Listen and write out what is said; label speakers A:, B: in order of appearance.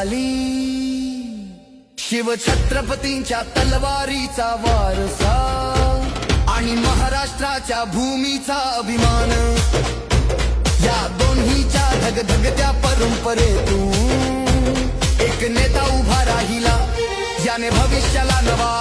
A: झाली शिवछत्रपतींच्या तलवारीचा वारसा आणि महाराष्ट्राच्या भूमीचा अभिमान या दोन्हीच्या धगधगत्या परंपरेतून एक नेता उभा राहिला ज्याने भविष्याला नवा